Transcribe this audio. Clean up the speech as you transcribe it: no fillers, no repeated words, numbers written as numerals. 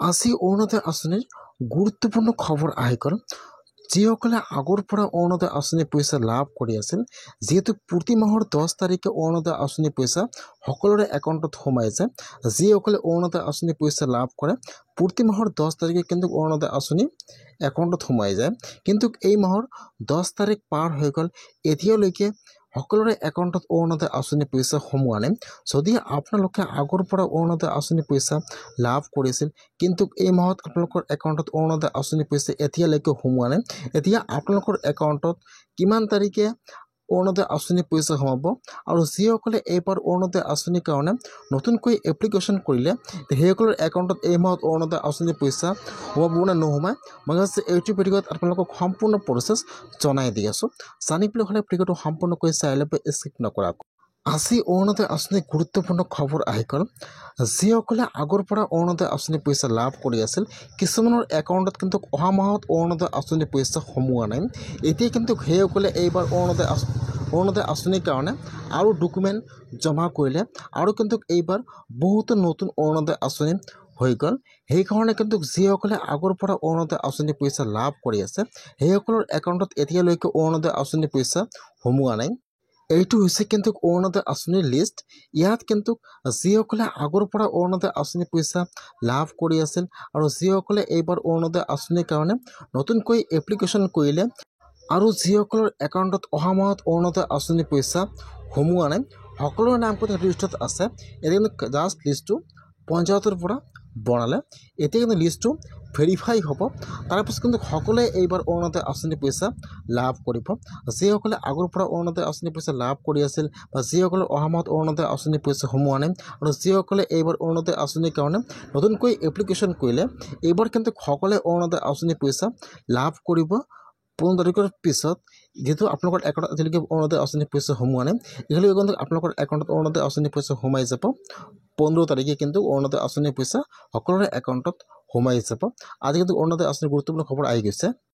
আজি অৰুণোদয় আঁচনিৰ গুৰুত্বপূৰ্ণ খবৰ আহি গ'ল। যিসকলে আগৰ পৰা অৰুণোদয় আঁচনিৰ পইচা লাভ কৰি আছিল, যিহেতু প্ৰতি মাহৰ 10 তাৰিখে অৰুণোদয় আঁচনিৰ পইচা সকলোৰে একাউণ্টত সোমাই যায়। যিসকলে অৰুণোদয় আঁচনিৰ পইচা লাভ কৰে প্ৰতি মাহৰ 10 তাৰিখে কিন্তু অৰুণোদয় আঁচনি একাউণ্টত সোমাই যায়। কিন্তু এই মাহৰ 10 তাৰিখ পাৰ হৈ গ'ল, এতিয়ালৈকে সকলোৰে একাউণ্টত অৰুণোদয় আঁচনিৰ পইচা সোমোৱা নাই। যদি আপোনালোকে আগৰ পৰা অৰুণোদয় আঁচনিৰ পইচা লাভ কৰিছিল, কিন্তু এই মাহত আপোনালোকৰ একাউণ্টত অৰুণোদয় আঁচনিৰ পইচা এতিয়ালৈকে সোমোৱা নাই, এতিয়া আপোনালোকৰ একাউণ্টত কিমান তাৰিখে অৰুণোদয় আঁচনিৰ পইচা সোমাব, আৰু যিসকলে এইবাৰ অৰুণোদয় আঁচনিৰ কাৰণে নতুনকৈ এপ্লিকেশ্যন কৰিলে সেইসকলৰ একাউণ্টত এই মাহত অৰুণোদয় আঁচনিৰ পইচা সোমাব নে নোসোমায়, মই এইটো ভিডিঅ'ত আপোনালোকক সম্পূৰ্ণ প্ৰচেছ জনাই দি আছোঁ। জানিবলৈ হ'লে ভিডিঅ'টো সম্পূৰ্ণকৈ চাই ল'ব, স্কিপ নকৰাকৈ। আজি অৰুণোদয় আঁচনিৰ গুৰুত্বপূৰ্ণ খবৰ আহি গ'ল। যিসকলে আগৰ পৰা অৰুণোদয় আঁচনিৰ পইচা লাভ কৰি আছিল, কিছুমানৰ একাউণ্টত কিন্তু অহা মাহত অৰুণোদয় আঁচনিৰ পইচা সোমোৱা নাই। এতিয়া কিন্তু সেইসকলে এইবাৰ অৰুণোদয় আঁচনিৰ কাৰণে আৰু ডকুমেণ্ট জমা কৰিলে, আৰু কিন্তু এইবাৰ বহুতো নতুন অৰুণোদয় আঁচনি হৈ গ'ল। সেইকাৰণে কিন্তু যিসকলে আগৰ পৰা অৰুণোদয় আঁচনিৰ পইচা লাভ কৰি আছে, সেইসকলৰ একাউণ্টত এতিয়ালৈকে অৰুণোদয় আঁচনিৰ পইচা সোমোৱা নাই। এইটো হৈছে কিন্তু অৰুণোদয় আঁচনিৰ লিষ্ট। ইয়াত কিন্তু যিসকলে আগৰ পৰা অৰুণোদয় আঁচনিৰ পইচা লাভ কৰি আছিল, আৰু যিসকলে এইবাৰ অৰুণোদয় আঁচনিৰ কাৰণে নতুনকৈ এপ্লিকেশ্যন কৰিলে, আৰু যিসকলৰ একাউণ্টত অহা মাহত অৰুণোদয় আঁচনিৰ পইচা সোমোৱা নাই, সকলোৰে নাম কিন্তু লিষ্টত আছে। এতিয়া কিন্তু জাষ্ট লিষ্টটো পঞ্চায়তৰ পৰা বনালে, এতিয়া কিন্তু লিষ্টটো ভেৰিফাই হ'ব। তাৰপিছত কিন্তু সকলোৱে এইবাৰ অৰুণোদয় আঁচনিৰ পইচা লাভ কৰিব। যিসকলে আগৰ পৰা অৰুণোদয় আঁচনিৰ পইচা লাভ কৰি আছিল, বা যিসকলে অহা মাহত অৰুণোদয় আঁচনিৰ পইচা সোমোৱা নাই, আৰু যিসকলে এইবাৰ অৰুণোদয় আঁচনিৰ কাৰণে নতুনকৈ এপ্লিকেশ্যন কৰিলে, এইবাৰ কিন্তু সকলোৱে অৰুণোদয় আঁচনিৰ পইচা লাভ কৰিব 15 তাৰিখৰ পিছত। যিহেতু আপোনালোকৰ একাউণ্টত এতিয়ালৈকে অৰুণোদয় আঁচনিৰ পইচা সোমোৱা নাই, এতিয়ালৈকে কিন্তু আপোনালোকৰ একাউণ্টত অৰুণোদয় আঁচনিৰ পইচা সোমাই যাব 15 তাৰিখে কিন্তু অৰুণোদয় আঁচনিৰ পইচা সকলোৰে একাউণ্টত সোমাই যাব। আজি কিন্তু অৰুণোদয় আঁচনিৰ গুৰুত্বপূৰ্ণ খবৰ আহি গৈছে।